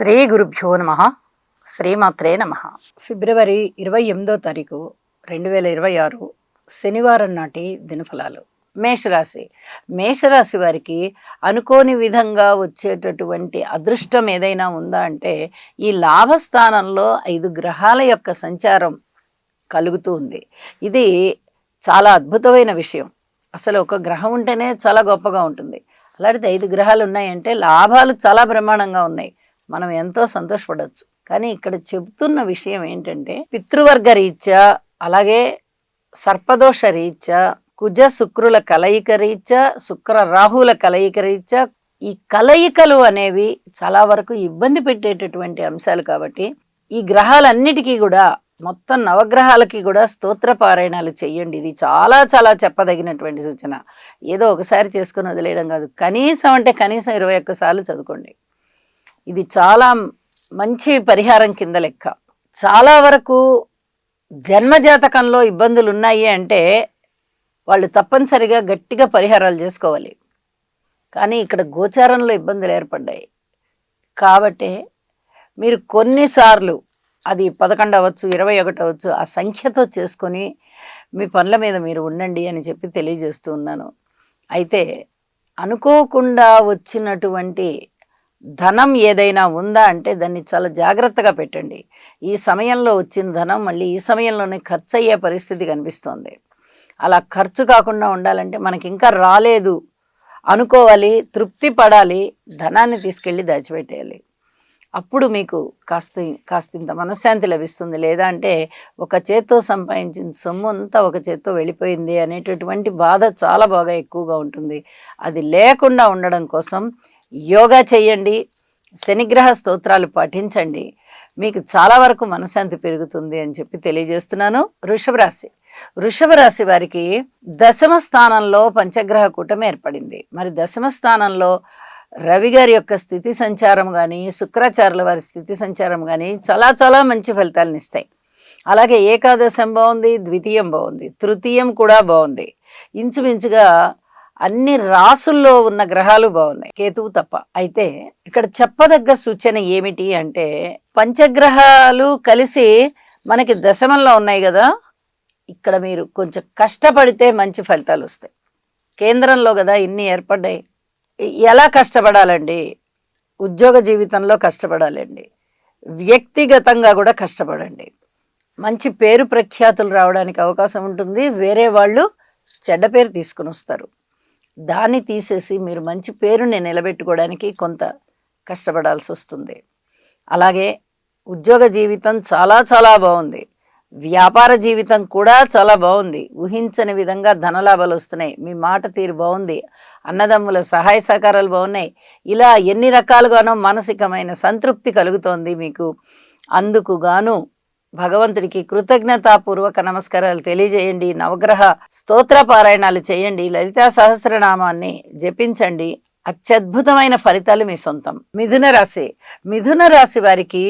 శ్రీ గురుభ్యో నమ. శ్రీమాత్రే నమ. ఫిబ్రవరి 28వ తారీఖు 2026 శనివారం నాటి దినఫలాలు. మేషరాశి. మేషరాశి వారికి అనుకోని విధంగా వచ్చేటటువంటి అదృష్టం ఏదైనా ఉందా అంటే ఈ లాభస్థానంలో 5 గ్రహాల యొక్క సంచారం కలుగుతూ ఉంది. ఇది చాలా అద్భుతమైన విషయం. అసలు ఒక గ్రహం ఉంటేనే చాలా గొప్పగా ఉంటుంది. అలాంటిది 5 గ్రహాలు ఉన్నాయంటే లాభాలు చాలా బ్రహ్మాండంగా ఉన్నాయి. మనం ఎంతో సంతోషపడవచ్చు. కానీ ఇక్కడ చెబుతున్న విషయం ఏంటంటే పితృవర్గ రీత్యా, అలాగే సర్పదోష రీత్యా, కుజ శుక్రుల కలయిక రీత్యా, శుక్ర రాహుల కలయిక రీత్యా ఈ కలయికలు అనేవి చాలా వరకు ఇబ్బంది పెట్టేటటువంటి అంశాలు. కాబట్టి ఈ గ్రహాలన్నిటికీ కూడా, మొత్తం నవగ్రహాలకి కూడా స్తోత్ర పారాయణాలు చెయ్యండి. ఇది చాలా చాలా చెప్పదగినటువంటి సూచన. ఏదో ఒకసారి చేసుకుని వదిలేయడం కాదు, కనీసం 21 సార్లు చదువుకోండి. ఇది చాలా మంచి పరిహారం కింద లెక్క. చాలా వరకు జన్మజాతకంలో ఇబ్బందులు ఉన్నాయి అంటే వాళ్ళు తప్పనిసరిగా గట్టిగా పరిహారాలు చేసుకోవాలి. కానీ ఇక్కడ గోచారంలో ఇబ్బందులు ఏర్పడ్డాయి కాబట్టి మీరు కొన్నిసార్లు, అది 11 అవ్వచ్చు, 21 అవ్వచ్చు, ఆ సంఖ్యతో చేసుకొని మీ పనుల మీద మీరు ఉండండి అని చెప్పి తెలియజేస్తూ ఉన్నాను. అయితే అనుకోకుండా వచ్చినటువంటి ధనం ఏదైనా ఉందా అంటే దాన్ని చాలా జాగ్రత్తగా పెట్టండి. ఈ సమయంలో వచ్చిన ధనం మళ్ళీ ఈ సమయంలోనే ఖర్చు అయ్యే పరిస్థితి కనిపిస్తోంది. అలా ఖర్చు కాకుండా ఉండాలంటే మనకి ఇంకా రాలేదు అనుకోవాలి, తృప్తి పడాలి, ధనాన్ని తీసుకెళ్ళి దాచిపెట్టేయాలి. అప్పుడు మీకు కాస్తింత మనశ్శాంతి లభిస్తుంది. లేదా అంటే ఒక చేత్తో సంపాదించిన సొమ్ము అంతా ఒక చేత్తో వెళ్ళిపోయింది అనేటటువంటి బాధ చాలా బాగా ఎక్కువగా ఉంటుంది. అది లేకుండా ఉండడం కోసం యోగా చేయండి, శనిగ్రహ స్తోత్రాలు పఠించండి, మీకు చాలా వరకు మనశ్శాంతి పెరుగుతుంది అని చెప్పి తెలియజేస్తున్నాను. వృషభ రాశి. వృషభ రాశి వారికి 10వ స్థానంలో పంచగ్రహ కూటమి ఏర్పడింది. మరి 10వ స్థానంలో రవి గారి యొక్క స్థితి సంచారం కానీ, శుక్రాచార్యుల వారి స్థితి సంచారం కానీ చాలా చాలా మంచి ఫలితాలను ఇస్తాయి. అలాగే ఏకాదశం బాగుంది, ద్వితీయం బాగుంది, తృతీయం కూడా బాగుంది. ఇంచుమించుగా అన్ని రాసుల్లో ఉన్న గ్రహాలు బాగున్నాయి, కేతువు తప్ప. అయితే ఇక్కడ చెప్పదగ్గ సూచన ఏమిటి అంటే పంచగ్రహాలు కలిసి మనకి దశమంలో ఉన్నాయి కదా, ఇక్కడ మీరు కొంచెం కష్టపడితే మంచి ఫలితాలు వస్తాయి. కేంద్రంలో కదా ఇన్ని ఏర్పడ్డాయి. ఎలా కష్టపడాలండి? ఉద్యోగ జీవితంలో కష్టపడాలండి, వ్యక్తిగతంగా కూడా కష్టపడండి. మంచి పేరు ప్రఖ్యాతులు రావడానికి అవకాశం ఉంటుంది. వేరే వాళ్ళు చెడ్డ పేరు తీసుకుని వస్తారు. దాన్ని తీసేసి మీరు మంచి పేరుని నిలబెట్టుకోవడానికి కొంత కష్టపడాల్సి వస్తుంది. అలాగే ఉద్యోగ జీవితం చాలా చాలా బాగుంది. వ్యాపార జీవితం కూడా చాలా బాగుంది. ఊహించని విధంగా ధనలాభాలు వస్తున్నాయి. మీ మాట తీరు బాగుంది. అన్నదమ్ముల సహాయ సహకారాలు బాగున్నాయి. ఇలా ఎన్ని రకాలుగానో మానసికమైన సంతృప్తి కలుగుతోంది మీకు. అందుకు గాను భగవంతుడికి కృతజ్ఞతాపూర్వక నమస్కారాలు తెలియజేయండి. నవగ్రహ స్తోత్ర పారాయణాలు చేయండి. లలితా సహస్రనామాన్ని జపించండి. అత్యద్భుతమైన ఫలితాలు మీ సొంతం. మిథున రాశి. మిథున రాశి వారికి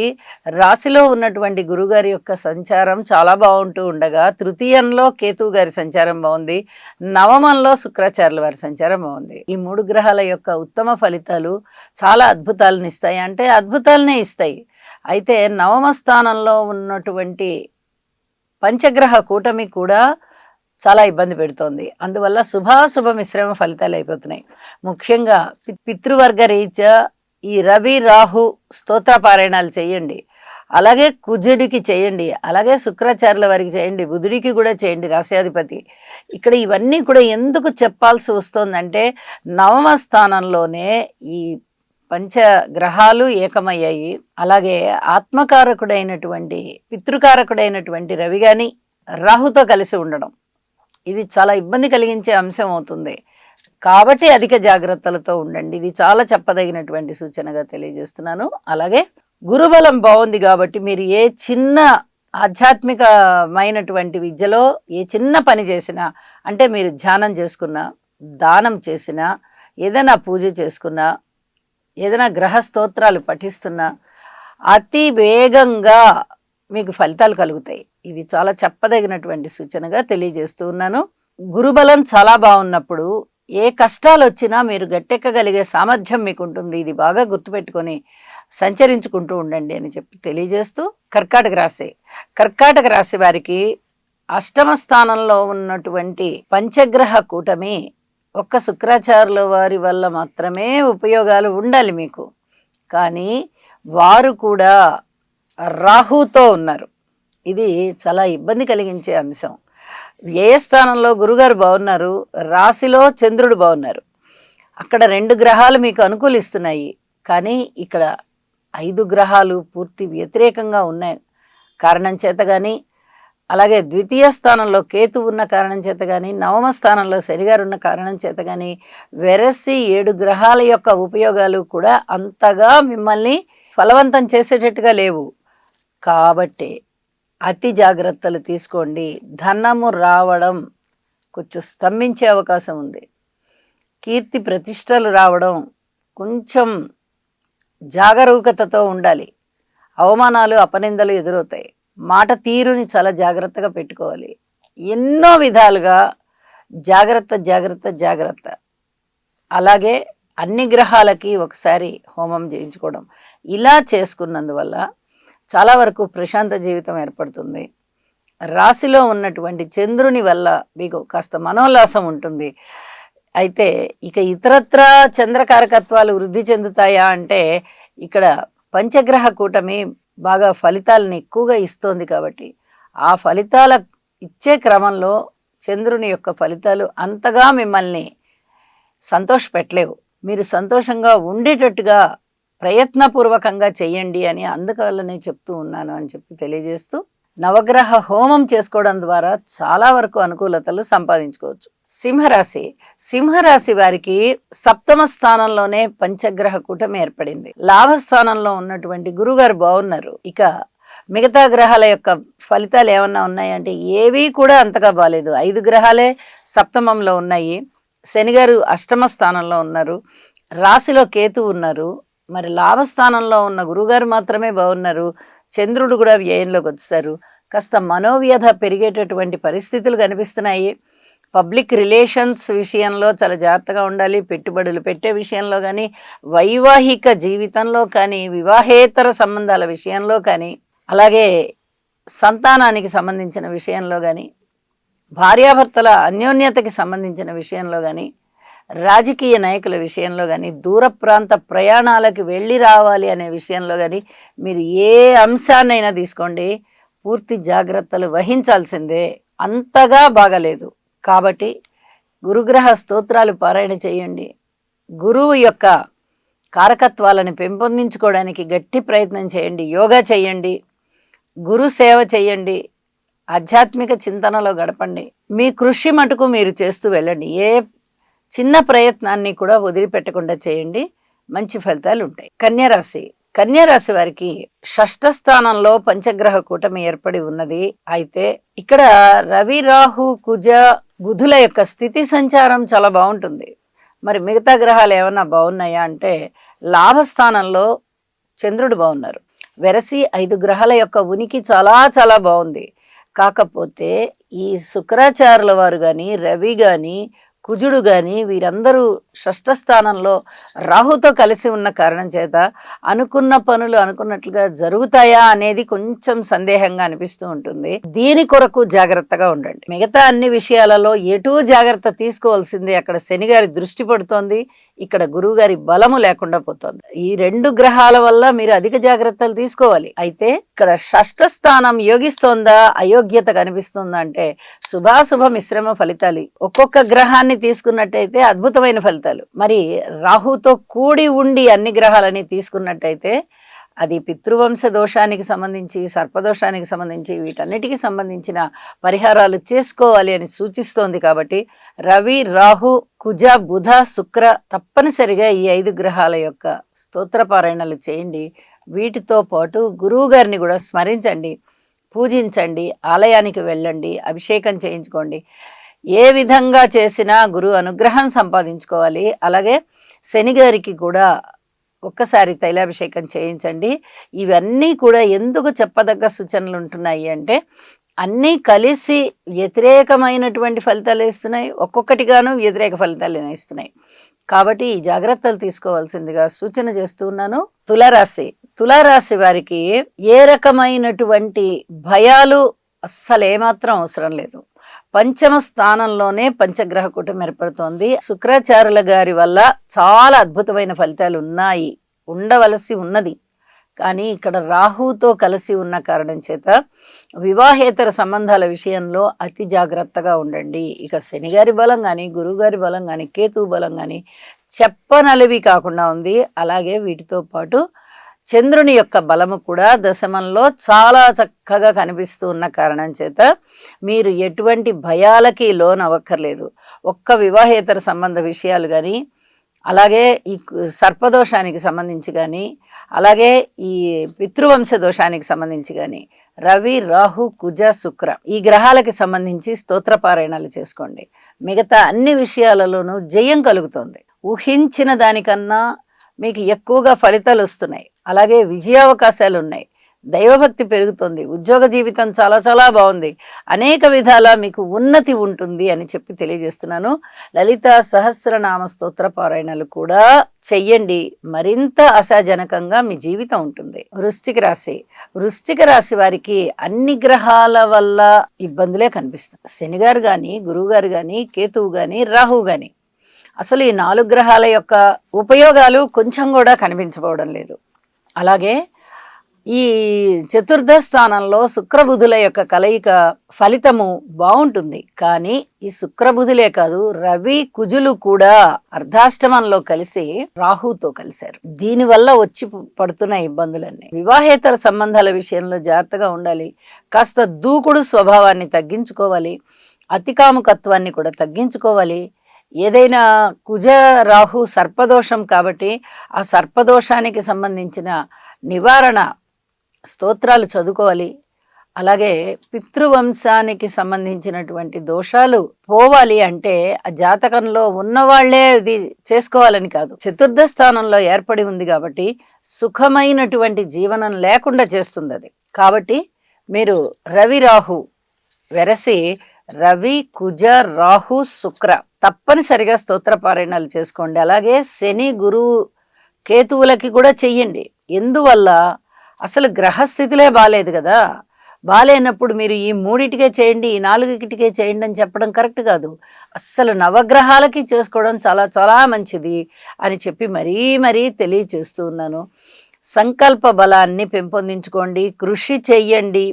రాశిలో ఉన్నటువంటి గురుగారి యొక్క సంచారం చాలా బాగుంటూ ఉండగా, తృతీయంలో కేతువు గారి సంచారం బాగుంది, నవమంలో శుక్రాచార్యుల వారి సంచారం బాగుంది. ఈ 3 గ్రహాల యొక్క ఉత్తమ ఫలితాలు చాలా అద్భుతాలను ఇస్తాయి. అంటే అద్భుతాలనే ఇస్తాయి. అయితే నవమ స్థానంలో ఉన్నటువంటి పంచగ్రహ కూటమి కూడా చాలా ఇబ్బంది పెడుతోంది. అందువల్ల శుభాశుభ మిశ్రమ ఫలితాలు అయిపోతున్నాయి. ముఖ్యంగా పితృవర్గ రీత్యా ఈ రవి రాహు స్తోత్ర పారాయణాలు చేయండి. అలాగే కుజుడికి చేయండి, అలాగే శుక్రాచార్యుల వారికి చేయండి, బుధుడికి కూడా చేయండి, రాశ్యాధిపతి. ఇక్కడ ఇవన్నీ కూడా ఎందుకు చెప్పాల్సి వస్తుందంటే నవమ స్థానంలోనే ఈ పంచగ్రహాలు ఏకమయ్యాయి. అలాగే ఆత్మకారకుడైనటువంటి పితృకారకుడైనటువంటి రవి గాని రాహుతో కలిసి ఉండడం ఇది చాలా ఇబ్బంది కలిగించే అంశం అవుతుంది. కాబట్టి అధిక జాగ్రత్తలతో ఉండండి. ఇది చాలా చెప్పదగినటువంటి సూచనగా తెలియజేస్తున్నాను. అలాగే గురుబలం బాగుంది కాబట్టి మీరు ఏ చిన్న ఆధ్యాత్మికమైనటువంటి విద్యలో ఏ చిన్న పని చేసినా, అంటే మీరు ధ్యానం చేసుకున్నా, దానం చేసినా, ఏదైనా పూజ చేసుకున్నా, ఏదైనా గ్రహ స్తోత్రాలు పఠిస్తున్నా అతి వేగంగా మీకు ఫలితాలు కలుగుతాయి. ఇది చాలా చెప్పదగినటువంటి సూచనగా తెలియజేస్తూ ఉన్నాను. గురుబలం చాలా బాగున్నప్పుడు ఏ కష్టాలు వచ్చినా మీరు గట్టెక్కగలిగే సామర్థ్యం మీకు ఉంటుంది. ఇది బాగా గుర్తుపెట్టుకొని సంచరించుకుంటూ ఉండండి అని చెప్పి తెలియజేస్తూ, కర్కాటక రాశి వారికి అష్టమ స్థానంలో ఉన్నటువంటి పంచగ్రహ కూటమి ఒక్క శుక్రాచార్యుల వారి వల్ల మాత్రమే ఉపయోగాలు ఉండాలి మీకు. కానీ వారు కూడా రాహుతో ఉన్నారు. ఇది చాలా ఇబ్బంది కలిగించే అంశం. వ్యయ స్థానంలో గురుగారు బాగున్నారు, రాశిలో చంద్రుడు బాగున్నారు. అక్కడ 2 గ్రహాలు మీకు అనుకూలిస్తున్నాయి. కానీ ఇక్కడ 5 గ్రహాలు పూర్తి వ్యతిరేకంగా ఉన్నాయి కారణం చేత కానీ, అలాగే ద్వితీయ స్థానంలో కేతు ఉన్న కారణం చేత కానీ, నవమ స్థానంలో శనిగారు ఉన్న కారణం చేత కానీ, వెరసి 7 గ్రహాల యొక్క ఉపయోగాలు కూడా అంతగా మిమ్మల్ని ఫలవంతం చేసేటట్టుగా లేవు. కాబట్టి అతి జాగ్రత్తలు తీసుకోండి. ధనము రావడం కొంచెం స్తంభించే అవకాశం ఉంది. కీర్తి ప్రతిష్టలు రావడం కొంచెం జాగరూకతతో ఉండాలి. అవమానాలు అపనిందలు ఎదురవుతాయి. మాట తీరుని చాలా జాగ్రత్తగా పెట్టుకోవాలి. ఎన్నో విధాలుగా జాగ్రత్త. అలాగే అన్ని గ్రహాలకి ఒకసారి హోమం చేయించుకోవడం, ఇలా చేసుకున్నందువల్ల చాలా వరకు ప్రశాంత జీవితం ఏర్పడుతుంది. రాశిలో ఉన్నటువంటి చంద్రుని వల్ల మీకు కాస్త మనోల్లాసం ఉంటుంది. అయితే ఇక ఇతరత్రా చంద్రకారకత్వాలు వృద్ధి చెందుతాయా అంటే, ఇక్కడ పంచగ్రహ కూటమి బాగా ఫలితాలను ఎక్కువగా ఇస్తోంది. కాబట్టి ఆ ఫలితాల ఇచ్చే క్రమంలో చంద్రుని యొక్క ఫలితాలు అంతగా మిమ్మల్ని సంతోషపెట్టలేవు. మీరు సంతోషంగా ఉండేటట్టుగా ప్రయత్నపూర్వకంగా చేయండి అని అందువల్లనే చెప్తూ ఉన్నాను అని చెప్పి తెలియజేస్తూ, నవగ్రహ హోమం చేసుకోవడం ద్వారా చాలా వరకు అనుకూలతలు సంపాదించుకోవచ్చు. సింహరాశి వారికి సప్తమ స్థానంలోనే పంచగ్రహ కూటమి ఏర్పడింది. లాభస్థానంలో ఉన్నటువంటి గురుగారు బాగున్నారు. ఇక మిగతా గ్రహాల యొక్క ఫలితాలు ఏమన్నా ఉన్నాయంటే ఏవీ కూడా అంతగా బాలేదు. 5 గ్రహాలే సప్తమంలో ఉన్నాయి. శనిగారు అష్టమ స్థానంలో ఉన్నారు, రాశిలో కేతు ఉన్నారు. మరి లాభస్థానంలో ఉన్న గురుగారు మాత్రమే బాగున్నారు. చంద్రుడు కూడా వ్యయంలోకి వచ్చారు. కాస్త మనోవ్యధ పెరిగేటటువంటి పరిస్థితులు కనిపిస్తున్నాయి. పబ్లిక్ రిలేషన్స్ విషయంలో చాలా జాగ్రత్తగా ఉండాలి. పెట్టుబడులు పెట్టే విషయంలో కానీ, వైవాహిక జీవితంలో కానీ, వివాహేతర సంబంధాల విషయంలో కానీ, అలాగే సంతానానికి సంబంధించిన విషయంలో కానీ, భార్యాభర్తల అన్యోన్యతకి సంబంధించిన విషయంలో కానీ, రాజకీయ నాయకుల విషయంలో కానీ, దూర ప్రాంత ప్రయాణాలకు వెళ్ళి రావాలి అనే విషయంలో కానీ, మీరు ఏ అంశాన్నైనా తీసుకోండి, పూర్తి జాగ్రత్తలు వహించాల్సిందే. అంతగా బాగలేదు. కాబట్టి గురుగ్రహ స్తోత్రాలు పారాయణ చేయండి. గురువు యొక్క కారకత్వాలను పెంపొందించుకోవడానికి గట్టి ప్రయత్నం చేయండి. యోగా చేయండి, గురు సేవ చేయండి, ఆధ్యాత్మిక చింతనలో గడపండి. మీ కృషి మటుకు మీరు చేస్తూ వెళ్ళండి. ఏ చిన్న ప్రయత్నాన్ని కూడా వదిలిపెట్టకుండా చేయండి. మంచి ఫలితాలు ఉంటాయి. కన్యారాశి వారికి షష్ఠ స్థానంలో పంచగ్రహ కూటమి ఏర్పడి ఉన్నది. అయితే ఇక్కడ రవి, రాహు, కుజ, బుధుల యొక్క స్థితి సంచారం చాలా బాగుంటుంది. మరి మిగతా గ్రహాలు ఏమన్నా బాగున్నాయా అంటే, లాభస్థానంలో చంద్రుడు బాగున్నారు. వెరసి 5 గ్రహాల యొక్క ఉనికి చాలా చాలా బాగుంది. కాకపోతే ఈ శుక్రాచార్యుల వారు కానీ, రవి కానీ, కుజుడు కానీ వీరందరూ షష్ఠ స్థానంలో రాహుతో కలిసి ఉన్న కారణం చేత అనుకున్న పనులు అనుకున్నట్లుగా జరుగుతాయా అనేది కొంచెం సందేహంగా అనిపిస్తూ ఉంటుంది. దీని కొరకు జాగ్రత్తగా ఉండండి. మిగతా అన్ని విషయాలలో ఎటూ జాగ్రత్త తీసుకోవాల్సిందే. అక్కడ శనిగారి దృష్టి పడుతోంది, ఇక్కడ గురువు గారి బలము లేకుండా పోతుంది. ఈ 2 గ్రహాల వల్ల మీరు అధిక జాగ్రత్తలు తీసుకోవాలి. అయితే ఇక్కడ షష్ఠ స్థానం యోగిస్తోందా, అయోగ్యత కనిపిస్తుందా అంటే శుభాశుభ మిశ్రమ ఫలితాలు. ఒక్కొక్క గ్రహాన్ని తీసుకున్నట్టయితే అద్భుతమైన ఫలితాలు. మరి రాహుతో కూడి ఉండి అన్ని గ్రహాలని తీసుకున్నట్టయితే అది పితృవంశ దోషానికి సంబంధించి, సర్పదోషానికి సంబంధించి, వీటన్నిటికీ సంబంధించిన పరిహారాలు చేసుకోవాలి అని సూచిస్తోంది. కాబట్టి రవి, రాహు, కుజ, బుధ, శుక్ర తప్పనిసరిగా ఈ 5 గ్రహాల యొక్క స్తోత్రపారాయణలు చేయండి. వీటితో పాటు గురువు గారిని కూడా స్మరించండి, పూజించండి, ఆలయానికి వెళ్ళండి, అభిషేకం చేయించుకోండి. ఏ విధంగా చేసినా గురు అనుగ్రహం సంపాదించుకోవాలి. అలాగే శనిగారికి కూడా ఒక్కసారి తైలాభిషేకం చేయించండి. ఇవన్నీ కూడా ఎందుకు చెప్పదగ్గ సూచనలు ఉంటున్నాయి అంటే, అన్నీ కలిసి వ్యతిరేకమైనటువంటి ఫలితాలు ఇస్తున్నాయి, ఒక్కొక్కటిగాను వ్యతిరేక ఫలితాలు ఇస్తున్నాయి. కాబట్టి ఈ జాగ్రత్తలు తీసుకోవాల్సిందిగా సూచన చేస్తూ ఉన్నాను. తులారాశి వారికి ఏ రకమైనటువంటి భయాలు అస్సలు ఏమాత్రం అవసరం లేదు. పంచమ స్థానంలోనే పంచగ్రహ కూటమి ఏర్పడుతోంది. శుక్రాచార్యుల గారి వల్ల చాలా అద్భుతమైన ఫలితాలు ఉన్నాయి, ఉండవలసి ఉన్నది. కానీ ఇక్కడ రాహుతో కలిసి ఉన్న కారణం చేత వివాహేతర సంబంధాల విషయంలో అతి జాగ్రత్తగా ఉండండి. ఇక శనిగారి బలం కానీ, గురువుగారి బలం కానీ, కేతువు బలం కానీ చెప్పనలివి కాకుండా ఉంది. అలాగే వీటితో పాటు చంద్రుని యొక్క బలము కూడా దశమంలో చాలా చక్కగా కనిపిస్తూ ఉన్న కారణం చేత మీరు ఎటువంటి భయాలకి లోన్ అవ్వక్కర్లేదు. ఒక్క వివాహేతర సంబంధ విషయాలు కానీ, అలాగే ఈ సర్పదోషానికి సంబంధించి కానీ, అలాగే ఈ పితృవంశ దోషానికి సంబంధించి కానీ, రవి, రాహు, కుజ, శుక్ర ఈ గ్రహాలకి సంబంధించి స్తోత్ర పారాయణాలు చేసుకోండి. మిగతా అన్ని విషయాలలోనూ జయం కలుగుతుంది. ఊహించిన దానికన్నా మీకు ఎక్కువగా ఫలితాలు వస్తున్నాయి. అలాగే విజయావకాశాలు ఉన్నాయి, దైవభక్తి పెరుగుతుంది, ఉద్యోగ జీవితం చాలా చాలా బాగుంది, అనేక విధాల మీకు ఉన్నతి ఉంటుంది అని చెప్పి తెలియజేస్తున్నాను. లలిత సహస్రనామ స్తోత్ర పారాయణలు కూడా చెయ్యండి, మరింత ఆశాజనకంగా మీ జీవితం ఉంటుంది. వృశ్చిక రాశి వారికి అన్ని గ్రహాల వల్ల ఇబ్బందులే కనిపిస్తుంది. శనిగారు కానీ, గురువుగారు కానీ, కేతువు కానీ, రాహువు కానీ అసలు ఈ 4 గ్రహాల యొక్క ఉపయోగాలు కొంచెం కూడా కనిపించబోవడం లేదు. అలాగే ఈ చతుర్థ స్థానంలో శుక్రబుధుల యొక్క కలయిక ఫలితము బాగుంటుంది. కానీ ఈ శుక్రబుధులే కాదు, రవి, కుజులు కూడా అర్ధాష్టమంలో కలిసి రాహుతో కలిశారు. దీనివల్ల వచ్చి పడుతున్న ఇబ్బందులన్నీ. వివాహేతర సంబంధాల విషయంలో జాగ్రత్తగా ఉండాలి. కాస్త దూకుడు స్వభావాన్ని తగ్గించుకోవాలి, అతికాముకత్వాన్ని కూడా తగ్గించుకోవాలి. ఏదైనా కుజ రాహు సర్పదోషం కాబట్టి ఆ సర్పదోషానికి సంబంధించిన నివారణ స్తోత్రాలు చదువుకోవాలి. అలాగే పితృవంశానికి సంబంధించినటువంటి దోషాలు పోవాలి అంటే ఆ జాతకంలో ఉన్నవాళ్లే అది చేసుకోవాలని కాదు. చతుర్థ స్థానంలో ఏర్పడి ఉంది కాబట్టి సుఖమైనటువంటి జీవనం లేకుండా చేస్తుంది అది. కాబట్టి మీరు రవి రాహు వెరసి రవి, కుజ, రాహు, శుక్ర తప్పనిసరిగా స్తోత్ర పారాయణాలు చేసుకోండి. అలాగే శని, గురువు, కేతువులకి కూడా చెయ్యండి. ఎందువల్ల అసలు గ్రహస్థితిలే బాలేదు కదా. బాలేనప్పుడు మీరు ఈ 3టికే చేయండి, ఈ 4టికే చేయండి అని చెప్పడం కరెక్ట్ కాదు. అస్సలు నవగ్రహాలకి చేసుకోవడం చాలా చాలా మంచిది అని చెప్పి మరీ తెలియచేస్తూ ఉన్నాను. సంకల్ప బలాన్ని పెంపొందించుకోండి, కృషి చెయ్యండి,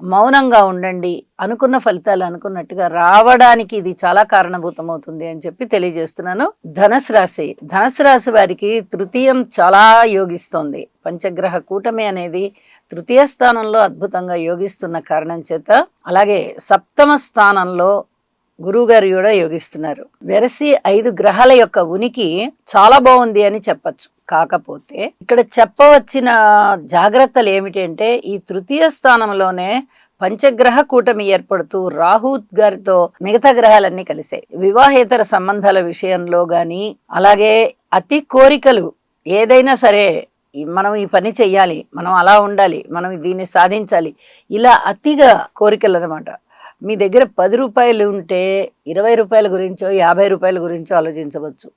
మౌనంగా ఉండండి. అనుకున్న ఫలితాలు అనుకున్నట్టుగా రావడానికి ఇది చాలా కారణభూతమవుతుంది అని చెప్పి తెలియజేస్తున్నాను. ధనుసు రాశి వారికి తృతీయం చాలా యోగిస్తోంది. పంచగ్రహ కూటమి అనేది తృతీయ స్థానంలో అద్భుతంగా యోగిస్తున్న కారణం చేత, అలాగే సప్తమ స్థానంలో గురువుగారు కూడా యోగిస్తున్నారు. వెరసి 5 గ్రహాల యొక్క ఉనికి చాలా బాగుంది అని చెప్పచ్చు. కాకపోతే ఇక్కడ చెప్పవచ్చిన జాగ్రత్తలు ఏమిటి అంటే, ఈ తృతీయ స్థానంలోనే పంచగ్రహ కూటమి ఏర్పడుతూ రాహు గారితో మిగతా గ్రహాలన్నీ కలిసాయి. వివాహేతర సంబంధాల విషయంలో గాని, అలాగే అతి కోరికలు ఏదైనా సరే, మనం ఈ పని చెయ్యాలి, మనం అలా ఉండాలి, మనం దీన్ని సాధించాలి, ఇలా అతిగా కోరికలు అనమాట. మీ దగ్గర 10 రూపాయలు ఉంటే 20 రూపాయల గురించో 50 రూపాయల గురించో ఆలోచించవచ్చు.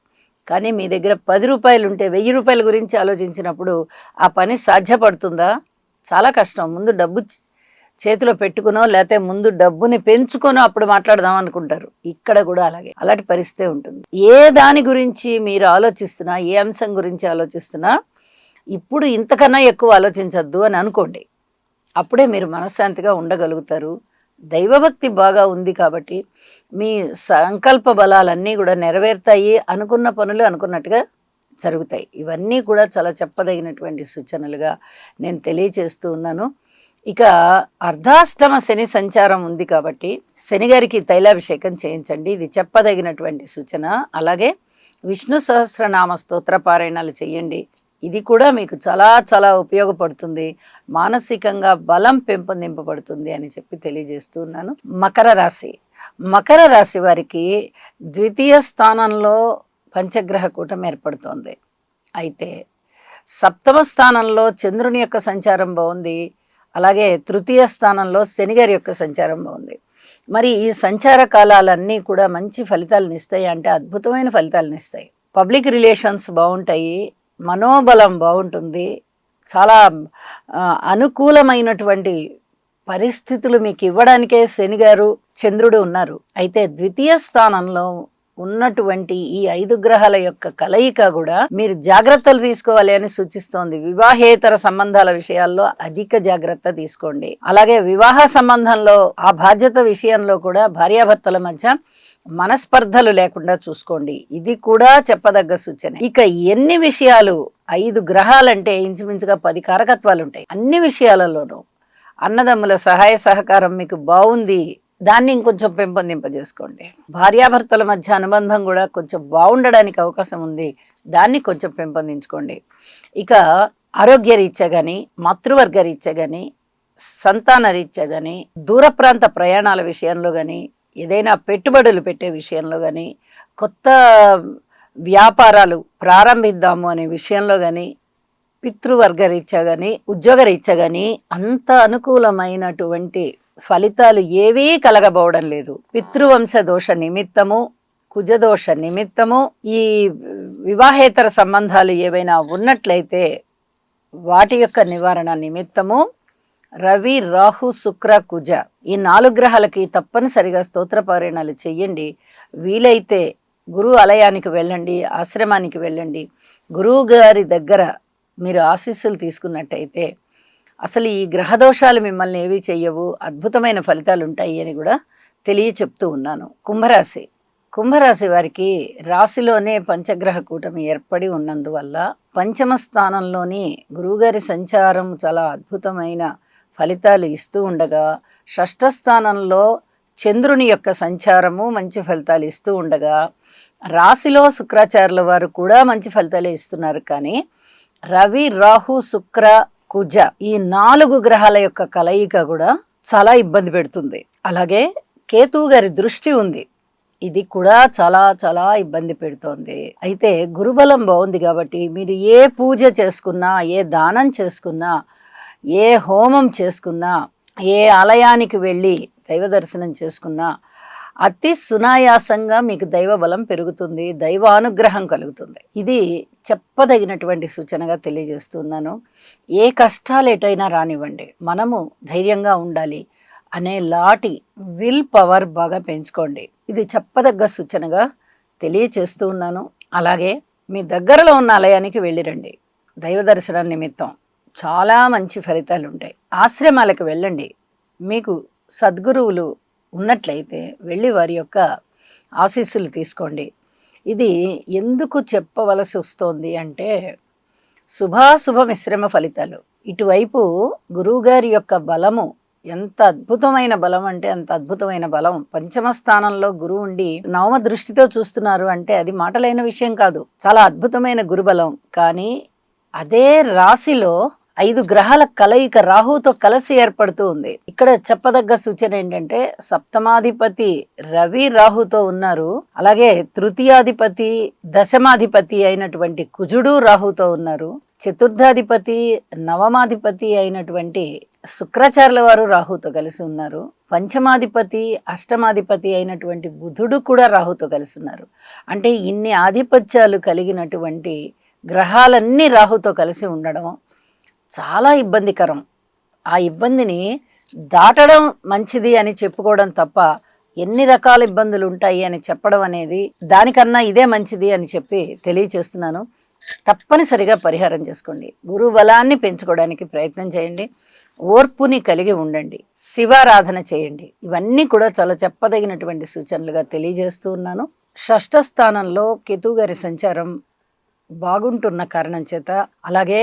కానీ మీ దగ్గర 10 రూపాయలు ఉంటే 1000 రూపాయల గురించి ఆలోచించినప్పుడు ఆ పని సాధ్యపడుతుందా? చాలా కష్టం. ముందు డబ్బు చేతిలో పెట్టుకునో లేకపోతే ముందు డబ్బుని పెంచుకొనో అప్పుడు మాట్లాడదాం అనుకుంటారు. ఇక్కడ కూడా అలాంటి పరిస్థితి ఉంటుంది. ఏ దాని గురించి మీరు ఆలోచిస్తున్నా, ఏ అంశం గురించి ఆలోచిస్తున్నా ఇప్పుడు ఇంతకన్నా ఎక్కువ ఆలోచించద్దు అని అనుకోండి. అప్పుడే మీరు మనశ్శాంతిగా ఉండగలుగుతారు. దైవభక్తి బాగా ఉంది కాబట్టి మీ సంకల్ప బలాలన్నీ కూడా నెరవేరుతాయి. అనుకున్న పనులు అనుకున్నట్టుగా జరుగుతాయి. ఇవన్నీ కూడా చాలా చెప్పదగినటువంటి సూచనలుగా నేను తెలియచేస్తూ ఉన్నాను. ఇక అర్ధాష్టమ శని సంచారం ఉంది కాబట్టి శనిగారికి తైలాభిషేకం చేయించండి, ఇది చెప్పదగినటువంటి సూచన. అలాగే విష్ణు సహస్రనామ స్తోత్ర పారాయణాలు చేయండి, ఇది కూడా మీకు చాలా చాలా ఉపయోగపడుతుంది. మానసికంగా బలం పెంపొందింపబడుతుంది అని చెప్పి తెలియజేస్తూ ఉన్నాను. మకర రాశి వారికి ద్వితీయ స్థానంలో పంచగ్రహ కూటమి ఏర్పడుతోంది. అయితే సప్తమ స్థానంలో చంద్రుని యొక్క సంచారం బాగుంది. అలాగే తృతీయ స్థానంలో శని గారి యొక్క సంచారం బాగుంది. మరి ఈ సంచార కాలాలన్నీ కూడా మంచి ఫలితాలను ఇస్తాయి అంటే అద్భుతమైన ఫలితాలను ఇస్తాయి. పబ్లిక్ రిలేషన్స్ బాగుంటాయి, మనోబలం బాగుంటుంది, చాలా అనుకూలమైనటువంటి పరిస్థితులు మీకు ఇవ్వడానికే శని గారు చంద్రుడు ఉన్నారు. అయితే ద్వితీయ స్థానంలో ఉన్నటువంటి ఈ 5 గ్రహాల యొక్క కలయిక కూడా మీరు జాగ్రత్తలు తీసుకోవాలి అని సూచిస్తోంది. వివాహేతర సంబంధాల విషయాల్లో అధిక జాగ్రత్త తీసుకోండి. అలాగే వివాహ సంబంధంలో ఆ బాధ్యత విషయంలో కూడా భార్యాభర్తల మధ్య మనస్పర్ధలు లేకుండా చూసుకోండి. ఇది కూడా చెప్పదగ్గ సూచన. ఇక ఎన్ని విషయాలు, 5 గ్రహాలంటే ఇంచుమించుగా 10 కారకత్వాలు ఉంటాయి. అన్ని విషయాలలోనూ అన్నదమ్ముల సహాయ సహకారం మీకు బాగుంది, దాన్ని ఇంకొంచెం పెంపొందింపజేసుకోండి. భార్యాభర్తల మధ్య అనుబంధం కూడా కొంచెం బాగుండడానికి అవకాశం ఉంది, దాన్ని కొంచెం పెంపొందించుకోండి. ఇక ఆరోగ్య రీత్యా కానీ, మాతృవర్గ రీత్యా కానీ, సంతాన రీత్యా కానీ, దూర ప్రాంత ప్రయాణాల విషయంలో కానీ, ఏదైనా పెట్టుబడులు పెట్టే విషయంలో కానీ, కొత్త వ్యాపారాలు ప్రారంభిద్దాము అనే విషయంలో కానీ, పితృవర్గ రీత్యా కానీ, ఉద్యోగ రీత్యా కానీ అంత అనుకూలమైనటువంటి ఫలితాలు ఏవీ కలగబోవడం లేదు. పితృవంశ దోష నిమిత్తము, కుజదోష నిమిత్తము, ఈ వివాహేతర సంబంధాలు ఏవైనా ఉన్నట్లయితే వాటి యొక్క నివారణ నిమిత్తము రవి, రాహు, శుక్ర, కుజ ఈ 4 గ్రహాలకి తప్పనిసరిగా స్తోత్ర పారాయణాలు చెయ్యండి. వీలైతే గురువు ఆలయానికి వెళ్ళండి, ఆశ్రమానికి వెళ్ళండి. గురువు గారి దగ్గర మీరు ఆశీస్సులు తీసుకున్నట్టయితే అసలు ఈ గ్రహదోషాలు మిమ్మల్ని ఏవి చెయ్యవు, అద్భుతమైన ఫలితాలు ఉంటాయి అని కూడా చెప్తూ ఉన్నాను. కుంభరాశి వారికి రాశిలోనే పంచగ్రహ కూటమి ఏర్పడి ఉన్నందువల్ల పంచమ స్థానంలోని గురువుగారి సంచారం చాలా అద్భుతమైన ఫలితాలు ఇస్తూ ఉండగా, షష్ఠ స్థానంలో చంద్రుని యొక్క సంచారము మంచి ఫలితాలు ఇస్తూ ఉండగా, రాశిలో శుక్రాచార్యుల వారు కూడా మంచి ఫలితాలే ఇస్తున్నారు. కానీ రవి, రాహు, శుక్ర, కుజ ఈ 4 గ్రహాల యొక్క కలయిక కూడా చాలా ఇబ్బంది పెడుతుంది. అలాగే కేతువు గారి దృష్టి ఉంది, ఇది కూడా చాలా చాలా ఇబ్బంది పెడుతోంది. అయితే గురుబలం బాగుంది కాబట్టి మీరు ఏ పూజ చేసుకున్నా, ఏ దానం చేసుకున్నా, ఏ హోమం చేసుకున్నా, ఏ ఆలయానికి వెళ్ళి దైవ దర్శనం చేసుకున్నా అతి సునాయాసంగా మీకు దైవ బలం పెరుగుతుంది, దైవానుగ్రహం కలుగుతుంది. ఇది చెప్పదగినటువంటి సూచనగా తెలియజేస్తున్నాను. ఏ కష్టాలు ఎటైనా రానివ్వండి, మనము ధైర్యంగా ఉండాలి అనే లాటి విల్ పవర్ బాగా పెంచుకోండి. ఇది చెప్పదగ్గ సూచనగా తెలియచేస్తూ ఉన్నాను. అలాగే మీ దగ్గరలో ఉన్న ఆలయానికి వెళ్ళిరండి దైవ దర్శనం నిమిత్తం, చాలా మంచి ఫలితాలు ఉంటాయి. ఆశ్రమాలకు వెళ్ళండి, మీకు సద్గురువులు ఉన్నట్లయితే వెళ్ళి వారి యొక్క ఆశీస్సులు తీసుకోండి. ఇది ఎందుకు చెప్పవలసి వస్తోంది అంటే శుభాశుభ మిశ్రమ ఫలితాలు. ఇటువైపు గురువుగారి యొక్క బలము ఎంత అద్భుతమైన బలం అంటే అంత అద్భుతమైన బలం. పంచమ స్థానంలో గురువు ఉండి నవమ దృష్టితో చూస్తున్నారు అంటే అది మాటలైన విషయం కాదు, చాలా అద్భుతమైన గురుబలం. కానీ అదే రాశిలో 5 గ్రహాల కలయిక రాహుతో కలిసి ఏర్పడుతూ ఉంది. ఇక్కడ చెప్పదగ్గ సూచన ఏంటంటే సప్తమాధిపతి రవి రాహుతో ఉన్నారు, అలాగే తృతీయాధిపతి దశమాధిపతి అయినటువంటి కుజుడు రాహుతో ఉన్నారు, చతుర్థాధిపతి నవమాధిపతి అయినటువంటి శుక్రాచార్యుల వారు రాహుతో కలిసి ఉన్నారు, పంచమాధిపతి అష్టమాధిపతి అయినటువంటి బుధుడు కూడా రాహుతో కలిసి ఉన్నారు. అంటే ఇన్ని ఆధిపత్యాలు కలిగినటువంటి గ్రహాలన్నీ రాహుతో కలిసి ఉండడం చాలా ఇబ్బందికరం. ఆ ఇబ్బందిని దాటడం మంచిది అని చెప్పుకోవడం తప్ప ఎన్ని రకాల ఇబ్బందులు ఉంటాయి అని చెప్పడం అనేది, దానికన్నా ఇదే మంచిది అని చెప్పి తెలియచేస్తున్నాను. తప్పనిసరిగా పరిహారం చేసుకోండి, గురువు బలాన్ని పెంచుకోవడానికి ప్రయత్నం చేయండి, ఓర్పుని కలిగి ఉండండి, శివారాధన చేయండి. ఇవన్నీ కూడా చాలా చెప్పదగినటువంటి సూచనలుగా తెలియజేస్తూ ఉన్నాను. షష్ఠ స్థానంలో కేతువు గారి సంచారం బాగుంటున్న కారణం చేత, అలాగే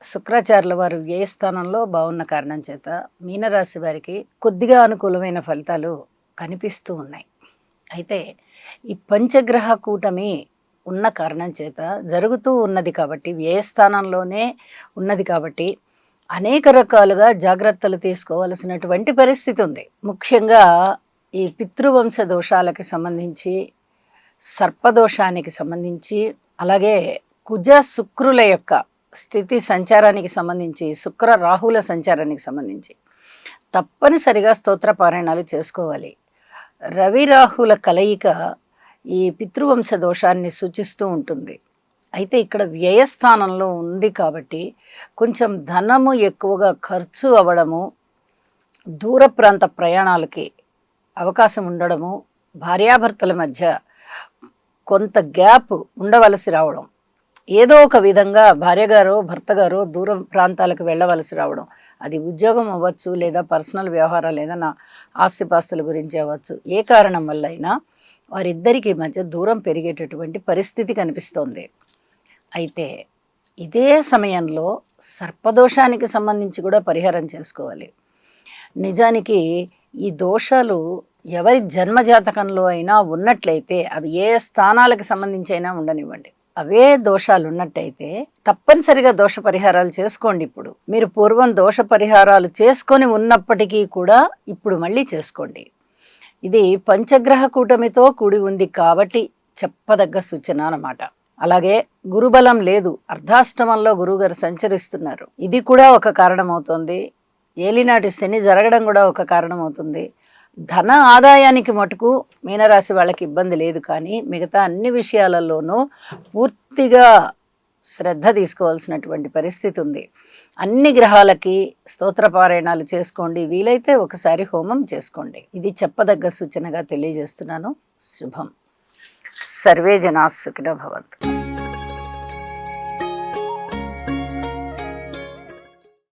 శుక్రాచార్యుల వారు వ్యయ స్థానంలో బాగున్న కారణం చేత మీనరాశి వారికి కొద్దిగా అనుకూలమైన ఫలితాలు కనిపిస్తూ ఉన్నాయి. అయితే ఈ పంచగ్రహ కూటమి ఉన్న కారణం చేత జరుగుతూ ఉన్నది కాబట్టి, వ్యయస్థానంలోనే ఉన్నది కాబట్టి అనేక రకాలుగా జాగ్రత్తలు తీసుకోవాల్సినటువంటి పరిస్థితి ఉంది. ముఖ్యంగా ఈ పితృవంశ దోషాలకి సంబంధించి, సర్పదోషానికి సంబంధించి, అలాగే కుజ శుక్రుల యొక్క స్థితి సంచారానికి సంబంధించి, శుక్ర రాహుల సంచారానికి సంబంధించి తప్పనిసరిగా స్తోత్ర పారాయణాలు చేసుకోవాలి. రవి రాహుల కలయిక ఈ పితృవంశ దోషాన్ని సూచిస్తూ ఉంటుంది. అయితే ఇక్కడ వ్యయస్థానంలో ఉంది కాబట్టి కొంచెం ధనము ఎక్కువగా ఖర్చు అవ్వడము, దూర ప్రాంత ప్రయాణాలకి అవకాశం ఉండడము, భార్యాభర్తల మధ్య కొంత గ్యాప్ ఉండవలసి రావడం, ఏదో ఒక విధంగా భార్యగారో భర్తగారో దూర ప్రాంతాలకు వెళ్ళవలసి రావడం, అది ఉద్యోగం అవ్వచ్చు, లేదా పర్సనల్ వ్యవహారాలు ఏదైనా ఆస్తిపాస్తుల గురించి అవ్వచ్చు, ఏ కారణం వల్ల అయినా వారిద్దరికి మధ్య దూరం పెరిగేటటువంటి పరిస్థితి కనిపిస్తోంది. అయితే ఇదే సమయంలో సర్పదోషానికి సంబంధించి కూడా పరిహారం చేసుకోవాలి. నిజానికి ఈ దోషాలు ఎవరి జన్మజాతకంలో అయినా ఉన్నట్లయితే, అవి ఏ స్థానాలకు సంబంధించి అయినా ఉండనివ్వండి, అవే దోషాలు ఉన్నట్టయితే తప్పనిసరిగా దోష పరిహారాలు చేసుకోండి. ఇప్పుడు మీరు పూర్వం దోష పరిహారాలు చేసుకొని ఉన్నప్పటికీ కూడా ఇప్పుడు మళ్ళీ చేసుకోండి. ఇది పంచగ్రహ కూటమితో కూడి ఉంది కాబట్టి చెప్పదగ్గ సూచన అన్నమాట. అలాగే గురుబలం లేదు, అర్ధాష్టమంలో గురువుగారు సంచరిస్తున్నారు, ఇది కూడా ఒక కారణం అవుతుంది. ఏలినాటి శని జరగడం కూడా ఒక కారణం అవుతుంది. ధన ఆదాయానికి మటుకు మీనరాశి వాళ్ళకి ఇబ్బంది లేదు, కానీ మిగతా అన్ని విషయాలలోనూ పూర్తిగా శ్రద్ధ తీసుకోవాల్సినటువంటి పరిస్థితి ఉంది. అన్ని గ్రహాలకి స్తోత్ర పారాయణాలు చేసుకోండి, వీలైతే ఒకసారి హోమం చేసుకోండి. ఇది చెప్పదగ్గ సూచనగా తెలియజేస్తున్నాను. శుభం. సర్వే జనా సుఖినో భవంతు.